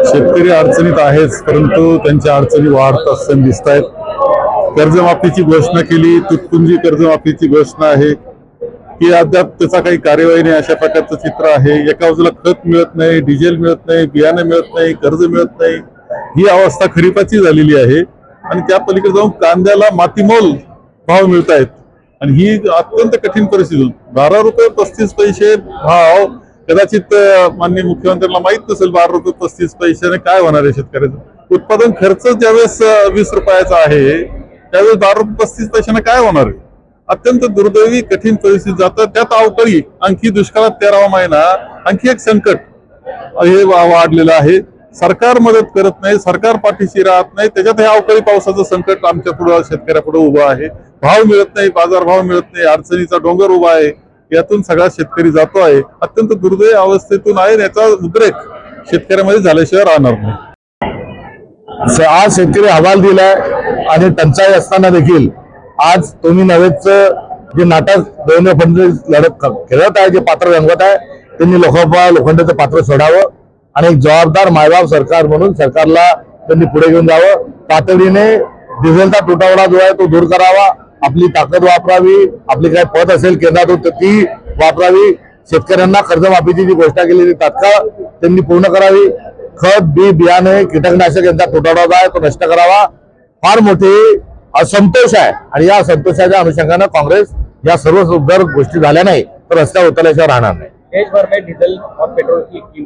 शेतकरी अडचणीत आहेच, परंतु त्यांच्या अडचणी वाढत असताना दिसत आहेत. कर्जमाफीची घोषणा केली, तुटपुंजी कर्जमाफीची घोषणा आहे की अद्याप त्याचा काही कार्यवाही नाही, अशा प्रकारचं चित्र आहे. एका बाजूला खत मिळत नाही, डिझेल मिळत नाही, बियाणे मिळत नाही, कर्ज मिळत नाही, ही अवस्था खरीपाची झालेली आहे. आणि त्या पलीकडे जाऊन कांद्याला मातीमोल भाव मिळत आहेत आणि ही अत्यंत कठीण परिस्थिती. 12 रुपये 35 पैसे भाव, कदाचित माननीय मुख्यमंत्र्यांना माहित नसेल 12 रुपये 35 पैशाने काय होणार आहे शेतकऱ्याचं. उत्पादन खर्च ज्यावेळेस 20 रुपयाचा आहे त्यावेळेस 12 रुपये 35 पैशाने काय होणार आहे. अत्यंत दुर्दैवी कठीण परिस्थिती जातात. त्यात अवकाळी, आणखी दुष्काळात 13वा महिना, आणखी एक संकट हे वाढलेलं आहे. सरकार मदत करत नाही, सरकार पाठीशी राहत नाही, त्याच्यात हे अवकाळी पावसाचं संकट आमच्या पुढे शेतकऱ्यापुढे उभं आहे. भाव मिळत नाही, बाजारभाव मिळत नाही, अडचणीचा डोंगर उभा आहे. यातून सगळा शेतकरी जातो आहे, अत्यंत दुर्दैवी अवस्थेतून आहे. याचा उद्रेक शेतकऱ्यामध्ये झाल्याशिवाय राहणार नाही. आज शेतकरी अहवाल दिलाय आणि टंचाई असताना देखील आज तुम्ही नव्हेच जे नाटक देवेंद्र फडणवीस लढत खेळत आहे, जे पात्र रंगवत आहे, त्यांनी लोखंडाचं पात्र सोडावं आणि एक जबाबदार मायबाप सरकार म्हणून सरकारला त्यांनी पुढे घेऊन जावं. तातडीने डिझेलचा तुटवडा जो आहे तो दूर करावा, आपली ताकद वापरावी, आपली काही पद असेल केंद्रातून तर ती वापरावी. शेतकऱ्यांना कर्जमाफीची जी घोषणा केलेली तात्काळ त्यांनी पूर्ण करावी. खत, बियाणे, कीटकनाशक यांचा तुटवडा जो आहे तो नष्ट करावा. फार मोठी असंतोष आहे आणि या असंतोषाच्या अनुषंगाने काँग्रेस या सर्व जर गोष्टी झाल्या नाही तर रस्त्यावर उतरल्याशिवाय राहणार नाही. देश भर में डीजल और पेट्रोल की